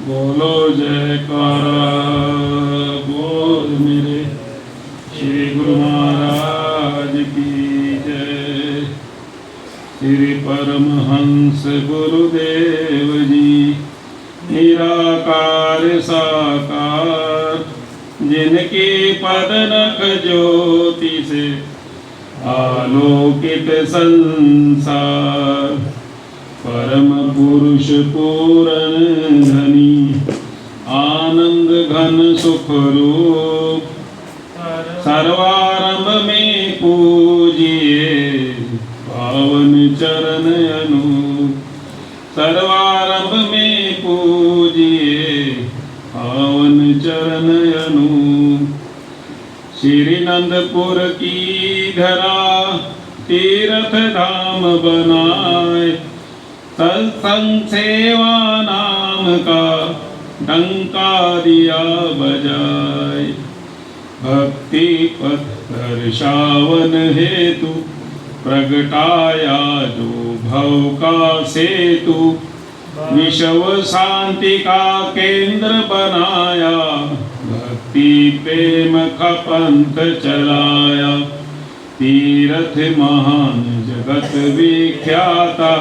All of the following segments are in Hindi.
बोलो जयकारा बोल मेरे श्री गुरु महाराज की जय। श्री परमहंस गुरुदेव जी निराकार साकार, जिनके पद नख ज्योति से आलोकित संसार। परम पुरुष पूर्ण धनी आनंद घन सुख रूप, सर्वारंभ में पूजिए पावन चरण अनूप। सर्वारंभ में पूजिए पावन चरण अनूप। श्री नंदपुर की धरा तीर्थ धाम बनाए, सत्संग सेवा नाम का डंका दिया बजाए। भक्ति पथ दर्शावन हेतु प्रगटाया जो भव का सेतु। विश्व शांति का केंद्र बनाया, भक्ति प्रेम का पंथ चलाया। तीर्थ महान जगत विख्याता,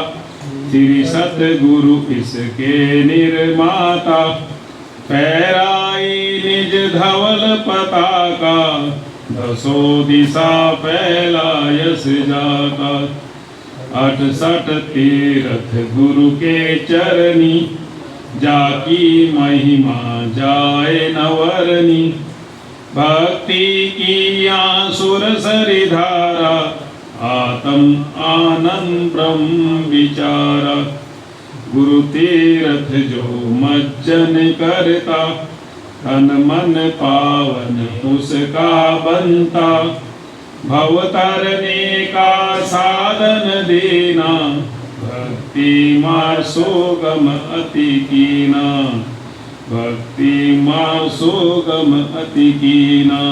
श्री सतगुरु इसके निर्माता। फहराई निज धवल पताका, दसों दिशा फैलायस जाका। 68 तीर्थ गुरु के चरनी, जाकी महिमा जाए न वर्णी। भक्ति की आसुर सरी धारा आत्म आनंद ब्रह्म विचारा। गुरु तीर्थ जो मज्जन करता तन मन पावन उसका बनता। भव तरने का साधन देना भक्ति मार सुगम अति कीना। भक्ति मार सुगम अति कीना।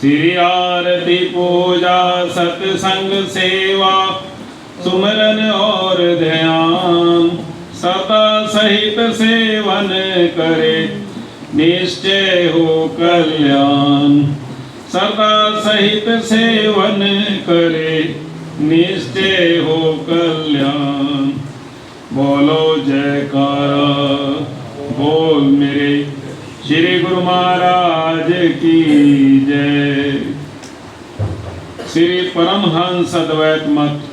श्री आरती पूजा सत्संग सेवा सुमरन और ध्यान। सदा सहित सेवन करे निश्चय हो कल्याण। सदा सहित सेवन करे निश्चय हो कल्याण। बोलो जयकारा बोल मेरे श्री गुरु महाराज की जय। श्री परमहंस अद्वैत मत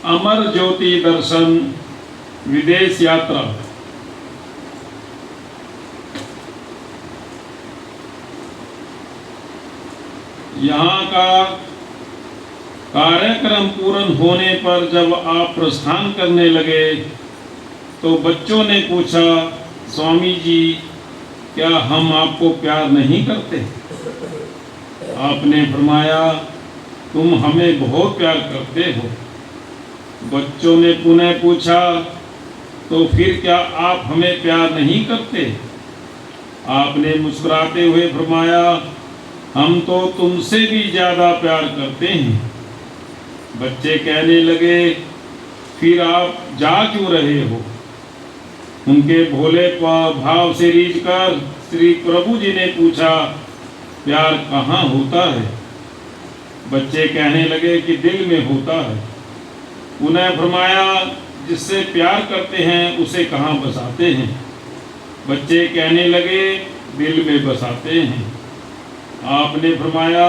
अमर ज्योति दर्शन विदेश यात्रा। यहाँ का कार्यक्रम पूर्ण होने पर जब आप प्रस्थान करने लगे तो बच्चों ने पूछा, स्वामी जी क्या हम आपको प्यार नहीं करते? आपने फरमाया तुम हमें बहुत प्यार करते हो। बच्चों ने पुनः पूछा, तो फिर क्या आप हमें प्यार नहीं करते? आपने मुस्कुराते हुए फरमाया, हम तो तुमसे भी ज्यादा प्यार करते हैं। बच्चे कहने लगे, फिर आप जा क्यों रहे हो? उनके भोले भाव से रीझकर श्री प्रभु जी ने पूछा, प्यार कहाँ होता है? बच्चे कहने लगे कि दिल में होता है। उन्हें फरमाया, जिससे प्यार करते हैं उसे कहाँ बसाते हैं? बच्चे कहने लगे, दिल में बसाते हैं। आपने फरमाया,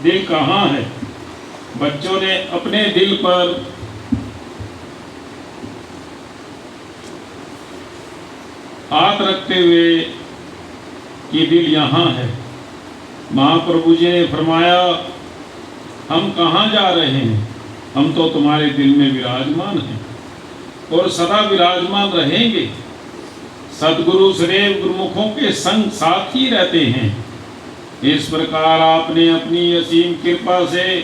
दिल कहाँ है? बच्चों ने अपने दिल पर हाथ रखते हुए कि दिल यहाँ है। महाप्रभु जी ने फरमाया, हम कहाँ जा रहे हैं? हम तो तुम्हारे दिल में विराजमान हैं और सदा विराजमान रहेंगे। सदगुरु सदैव गुरुमुखों के संग साथ ही रहते हैं। इस प्रकार आपने अपनी असीम कृपा से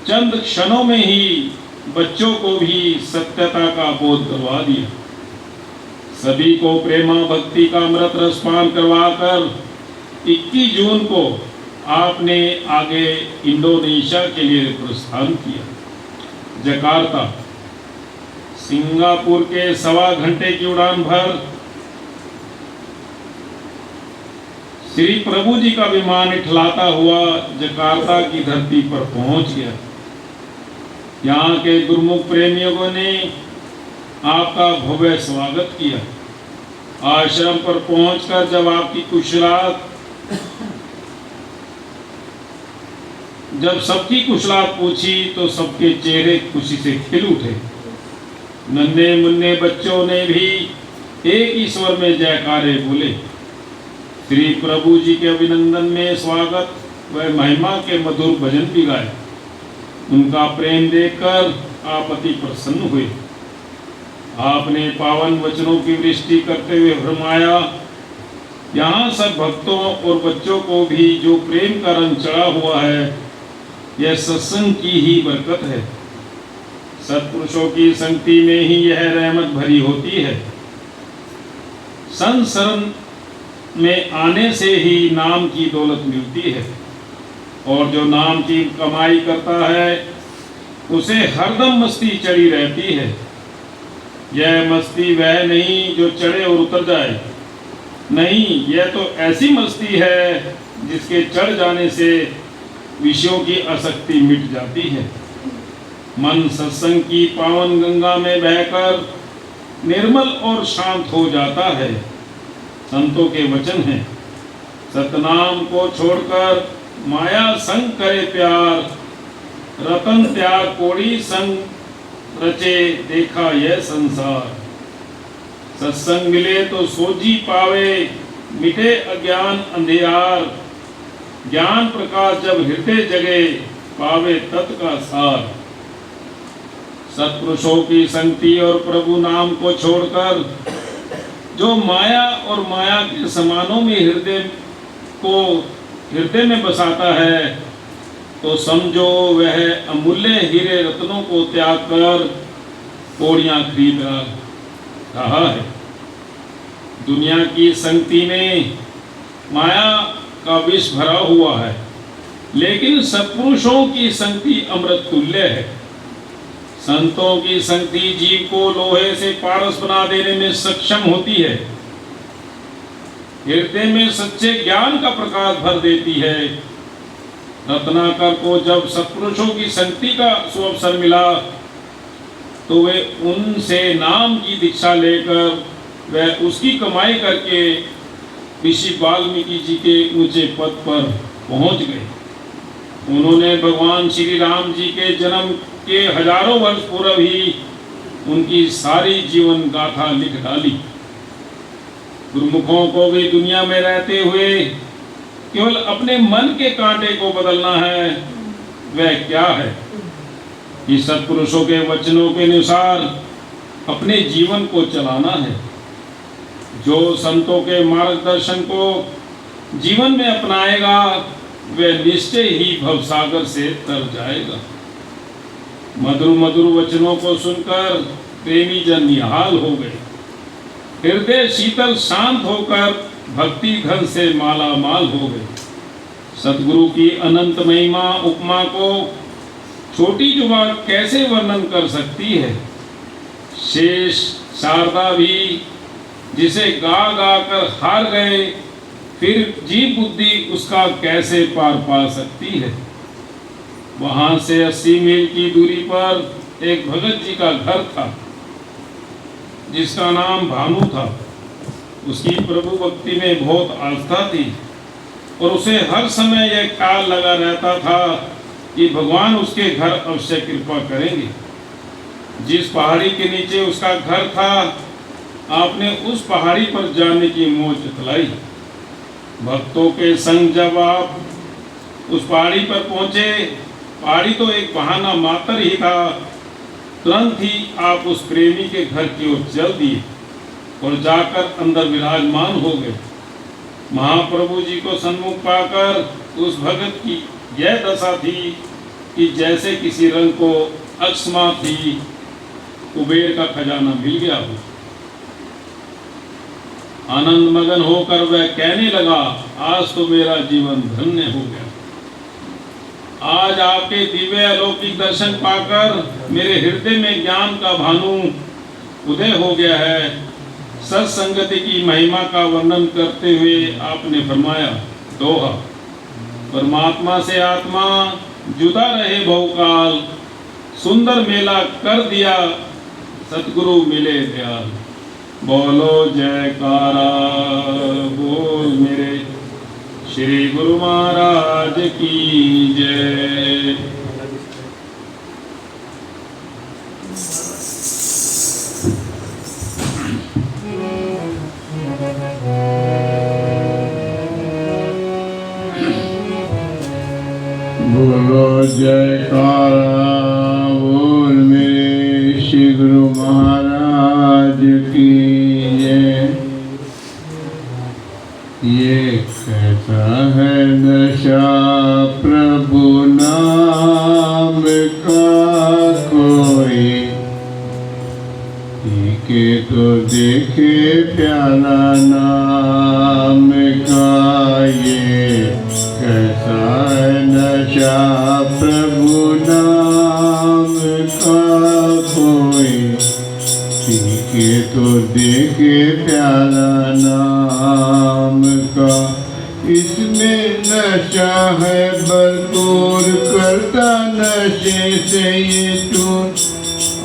चंद क्षणों में ही बच्चों को भी सत्यता का बोध करवा दिया। सभी को प्रेमा भक्ति का अमृत रसपान करवाकर 21 जून को आपने आगे इंडोनेशिया के लिए प्रस्थान किया। जकार्ता सिंगापुर के 1.25 घंटे की उड़ान भर श्री प्रभु जी का विमान इठलाता हुआ जकार्ता की धरती पर पहुंच गया। यहाँ के गुरुमुख प्रेमियों ने आपका भव्य स्वागत किया। आश्रम पर पहुंचकर जब आपकी कुशलात जब सबकी कुशलात पूछी तो सबके चेहरे खुशी से खिल उठे। नन्हे मुन्ने बच्चों ने भी एक ही स्वर में जयकारे बोले। श्री प्रभु जी के अभिनंदन में स्वागत व महिमा के मधुर भजन भी गाए। उनका प्रेम देखकर आप अति प्रसन्न हुए। आपने पावन वचनों की वृष्टि करते हुए फरमाया, यहाँ सब भक्तों और बच्चों को भी जो प्रेम का रंग चढ़ा हुआ है, यह सत्संग की ही बरकत है। सत्पुरुषों की संगति में ही यह रहमत भरी होती है। संत शरण में आने से ही नाम की दौलत मिलती है और जो नाम की कमाई करता है उसे हरदम मस्ती चढ़ी रहती है। यह मस्ती वह नहीं जो चढ़े और उतर जाए, नहीं, यह तो ऐसी मस्ती है जिसके चढ़ जाने से विषयों की आसक्ति मिट जाती है। मन सत्संग की पावन गंगा में बहकर निर्मल और शांत हो जाता है। संतों के वचन हैं, सतनाम को छोड़कर माया संग करे प्यार, रतन त्याग कोड़ी संग रचे देखा यह संसार। सत्संग मिले तो सोजी पावे, मिटे अज्ञान अंधियार। ज्ञान प्रकाश जब हृदय जगे, पावे तत् का सार। सत्पुरुषों की संगति और प्रभु नाम को छोड़कर जो माया और माया के समानों में हृदय में बसाता है, तो समझो वह अमूल्य हीरे रत्नों को त्याग कर पौड़ियां खरीद रहा है। दुनिया की संगति में माया का विष भरा हुआ है, लेकिन सत्पुरुषों की संगति अमृत तुल्य है। संतों की संगति जीव को लोहे से पारस बना देने में सक्षम होती है, हृदय में सच्चे ज्ञान का प्रकाश भर देती है। रत्नाकर को जब सत्पुरुषों की संगति का सुअवसर मिला, तो वे उनसे नाम की दीक्षा लेकर वह उसकी कमाई करके ऋषि वाल्मीकि जी के ऊंचे पद पर पहुंच गए। उन्होंने भगवान श्री राम जी के जन्म के हजारों वर्ष पूर्व ही उनकी सारी जीवन गाथा लिख डाली। गुरुमुखों को भी दुनिया में रहते हुए केवल अपने मन के कांटे को बदलना है। वह क्या है कि सत्पुरुषों के वचनों के अनुसार अपने जीवन को चलाना है। जो संतों के मार्गदर्शन को जीवन में अपनाएगा, वह निश्चय ही भवसागर से तर जाएगा। मधुर मधुर वचनों को सुनकर प्रेमी जन निहाल हो गए। हृदय शीतल शांत होकर भक्ति धन से माला माल हो गए। सतगुरु की अनंत महिमा उपमा को छोटी जुबान कैसे वर्णन कर सकती है। शेष शारदा भी जिसे गा गा कर हार गए, फिर जीव बुद्धि उसका कैसे पार पा सकती है। वहां से 80 मील की दूरी पर एक भगत जी का घर था, जिसका नाम भानु था। उसकी प्रभु भक्ति में बहुत आस्था थी और उसे हर समय यह ख्याल लगा रहता था कि भगवान उसके घर अवश्य कृपा करेंगे। जिस पहाड़ी के नीचे उसका घर था, आपने उस पहाड़ी पर जाने की मोच जतलाई। भक्तों के संग जब आप उस पहाड़ी पर पहुंचे, पहाड़ी तो एक बहाना मात्र ही था, तुरंत ही आप उस प्रेमी के घर की ओर चल दिए और जाकर अंदर विराजमान हो गए। महाप्रभु जी को सन्मुख पाकर उस भगत की यह दशा थी कि जैसे किसी रंग को अकस्मात ही कुबेर का खजाना मिल गया हो। आनंद मगन होकर वह कहने लगा, आज तो मेरा जीवन धन्य हो गया। आज आपके दिव्य अलौकिक दर्शन पाकर मेरे हृदय में ज्ञान का भानु उदय हो गया है। सत्संगति की महिमा का वर्णन करते हुए आपने फरमाया, दोहा, परमात्मा से आत्मा जुदा रहे बहुकाल, सुंदर मेला कर दिया सतगुरु मिले दयाल। बोलो जयकारा बोल मेरे श्री गुरु महाराज की जय। बोलो जयकारा बोल मेरे श्री गुरु महाराज की जय। ये कैसा है नशा प्रभु नाम का कोई, के तो देखे प्याला नाम का। ये कैसा है नशा प्रभु नाम का कोई, के तो देखे प्याला नाम का। इसमें नशा है भरपूर करता नशे से ये टूट,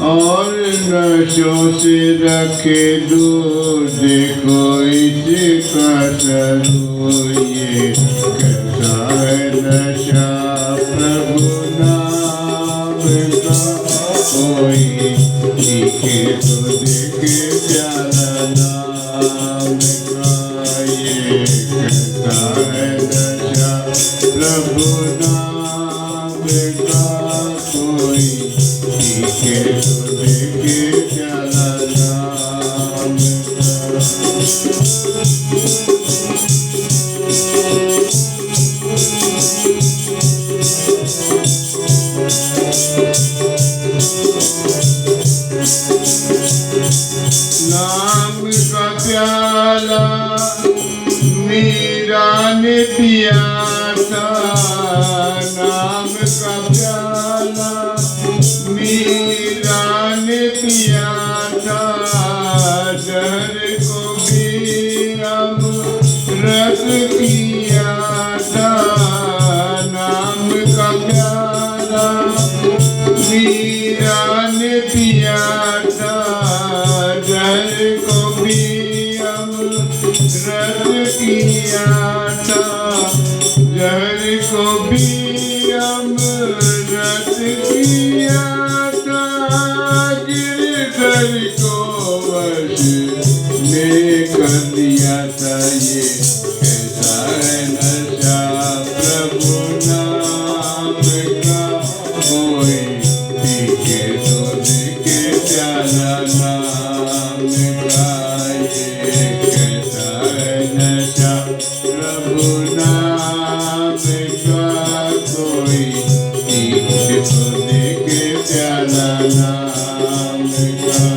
और नशों से रखे दूर देखो इसका सरूर। ये कैसा है नशा प्रभु नाम का कोई, के तो देखे प्यारा नाम नाम का प्याला मीरा ने पिया था, नाम का प्याला मीरा ने पिया था, जहर को भी अमृत किया था। नाम का प्याला मीरा ने पिया था, जहर को भी अमृत किया था, जहर को भी अमृत किया था। गिरधर को वश में कर दिया था, ये कैसा है नशा प्रभु नाम का। कोई पीके तो देखे प्याला नाम का, ये कैसा है नशा प्रभु नाम का। कोई पीके तो देखे प्याला नाम का।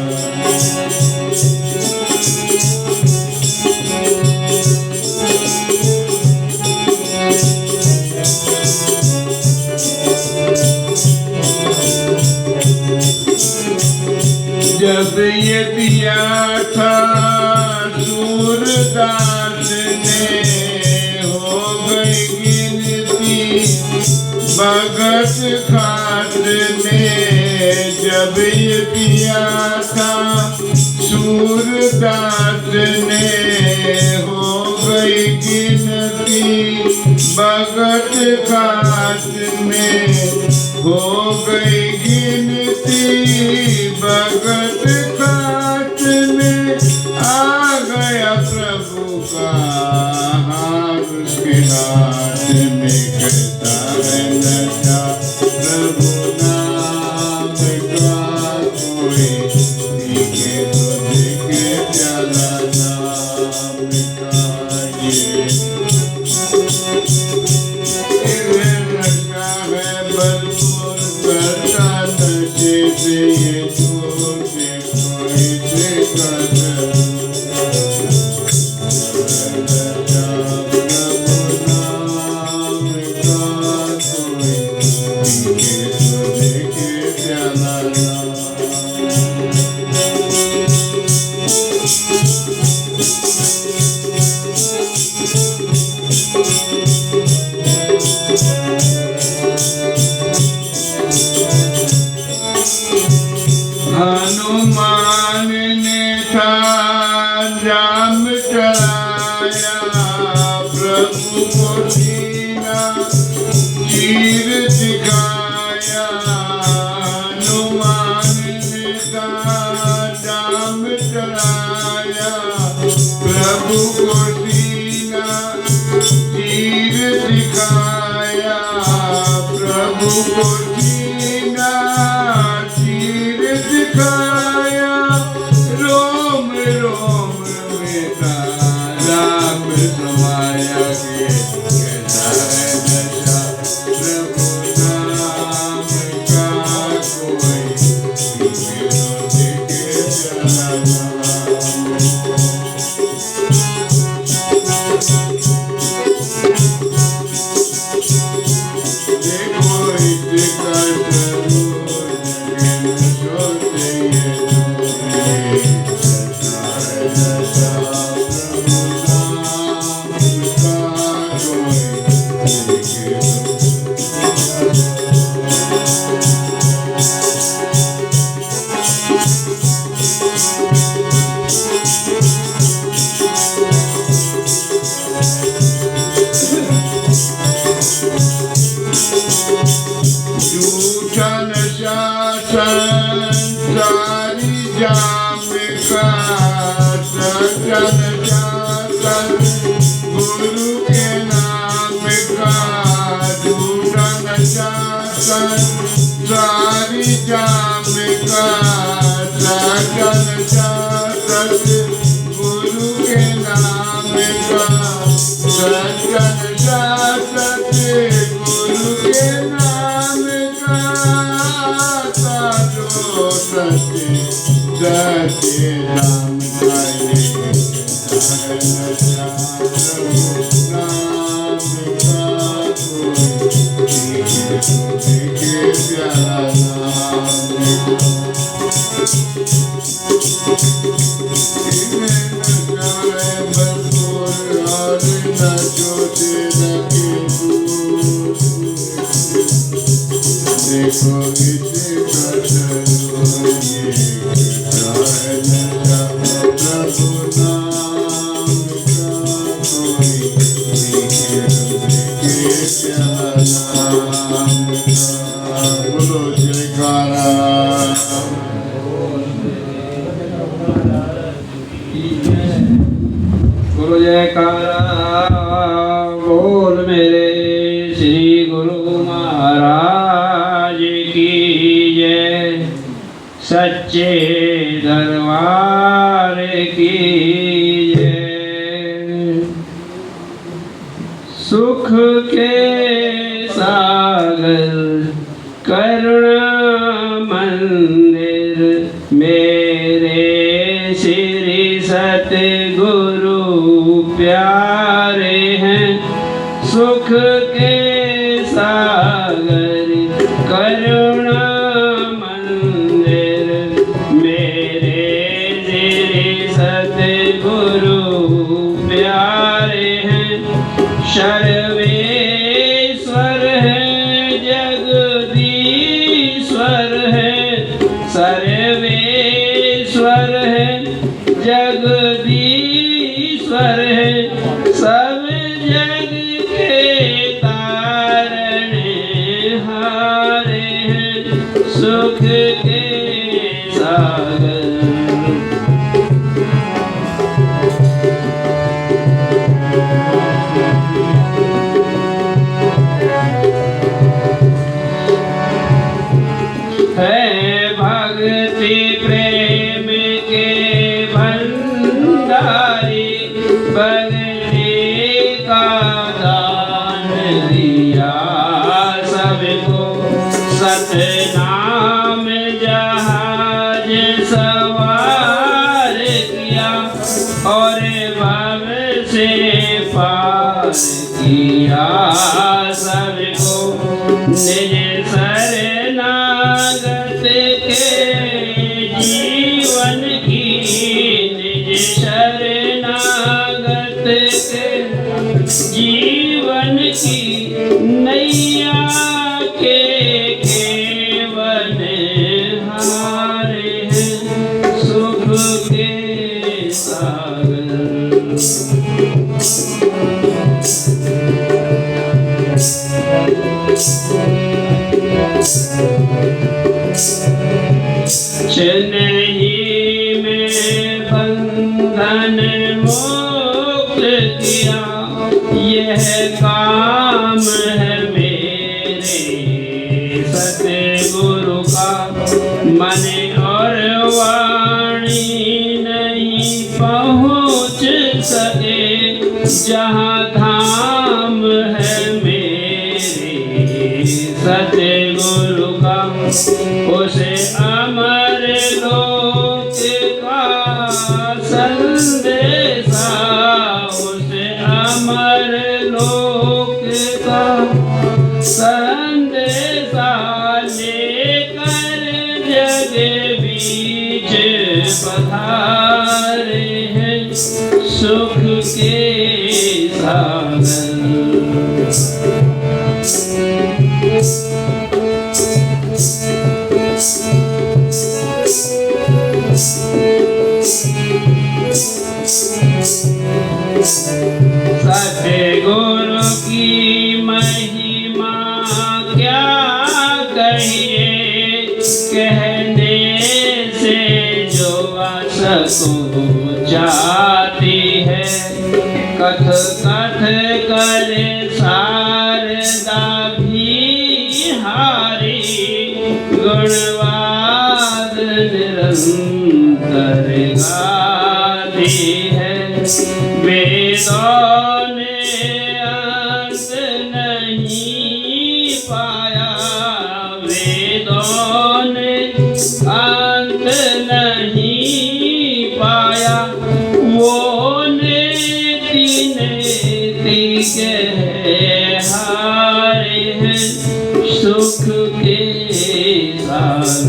जब ये पिया था सूरदास ने, हो गई गिनती भगत खास में। जब ये पिया था सूरदास ने, हो गई गिनती भगत खास में, हो गई गिनती भगत खास में। आ गया प्रभु का हाथ उसके हाथ में, कैसा है नशा प्रभु नाम का। कोई पीके तो देखे प्याला नाम का, ये नशा है भरपूर करता नशे से ये दूर से कोई से कदर। नशा प्रभु नाम का, कोई पीके तो देखे प्याला नाम। हनुमान ने था जाम चलाया, प्रभु को सीना चीर दिखाया। हनुमान ने था जाम चलाया, प्रभु को सीना चीर दिखाया। प्रभु को सीना चीर दिखाया, रोम रोम में राम समाया। के कैसा है नशा प्रभु नाम का। कोई पीके तो देखे प्याला नाम का। देखो इसका जरूर जगन सोते ये दूरे, कैसा है नशा प्रभु नाम का। कोई पीके झूठा नशा संसारी जाम का, सच्चा नशा गुरु के नाम का। झूठा नशा संसारी जाम का, सच्चा नशा गुरु के गुरु जयकारा बोल मेरे श्री गुरु महाराज की जय, सच्चे दरबार की जय। सुख के सागर करुणा मंदिर मेरे श्री सतगुरु प्यारे हैं। सुख के सागर करुणा मंदिर मेरे श्री सतगुरु प्यारे हैं। सर्वेश्वर है जगदीश्वर है, सर्वेश्वर है जगदीश्वर है, सब जग के तारनहारे हैं। सुख के सागर है भक्ति प्रेम के भंडारी, बगले का दान दिया सबको। सतनाम जहाज सवार किया और भव से पार किया सबको। निज शरणागत के जीवन की, निज शरणागत के जीवन की नैया के केवल हारे हैं। सुख के सागर चेन्नई में बंधन मुक्त किया, यह काम है मेरे सतगुरु का। मन और वाणी नहीं पहुँच सके जहाँ धाम है मेरे सतगुरु का। उसे अमर लोक का संदेशा, उसे अमर लोक का संदेशा लेकर जग बीच पधारे हैं। सुख के सागर सतगुरु की महिमा क्या कहिए, कहने से जो असको जाती है। कथ कथ करे शारदा भी हारी, गुणवाद निरंतर गाती है। वेदों ने अंत नहीं पाया, वेदों ने अंत नहीं पाया। वो नेति नेति हारे हैं। सुख के सागर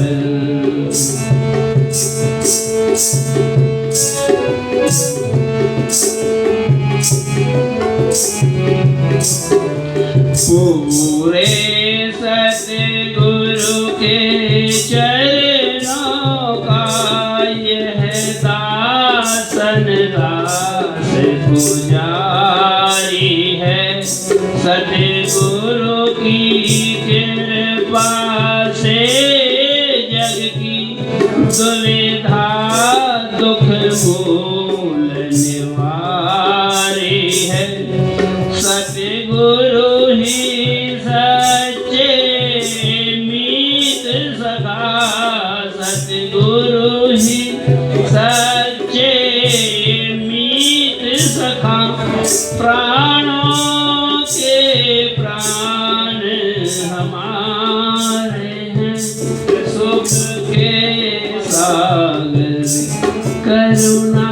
पूरे सतगुरु के चरणों का यह दासन दास पुजारी है। सतगुरु की कृपा से जग की दुविधा दुख मूल निवारी है। सतगुरु ही सच्चे मीत सखा, सतगुरु ही सच्चे मीत सखा, प्राणों के प्राण हमारे हैं। सुख के सागर करुणा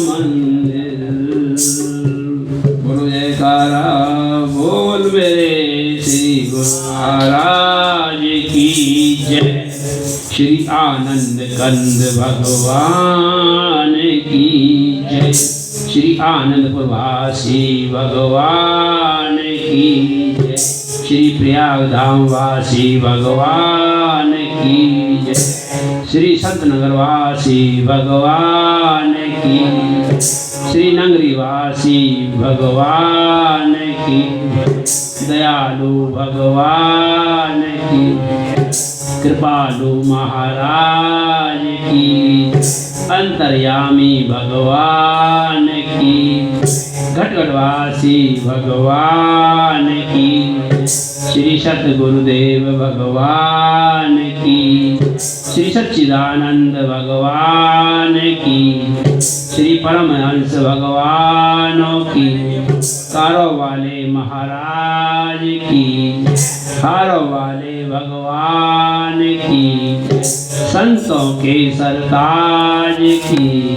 मंदिर। बोलो जयकारा बोल मेरे श्री गुरु महाराज की जय। श्री आनंद कंद भगवान की जय। श्री आनंदपुर वासी भगवान की जय। श्री प्रयागधाम वासी भगवान की जय। श्री संतनगर वासी भगवान की, श्री नगरी वासी भगवान की, दयालु भगवान की, कृपालु महाराज की, अंतर्यामी भगवान की, घटघटवासी भगवान की, श्री सतगुरुदेव भगवान की, श्री सच्चिदानंद भगवान की, श्री परमहंस भगवानों की, कारों वाले महाराज की, हारों वाले भगवान की, संतों के सरताज की,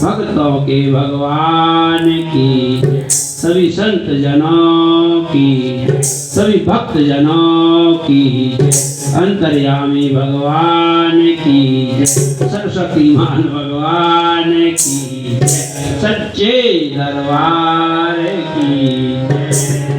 भक्तों के भगवान की, सभी संत जनों की, सभी भक्त जनों की, अंतर्यामी भगवान की, सरस्वतीमान भगवान की, सच्चे दरबार की।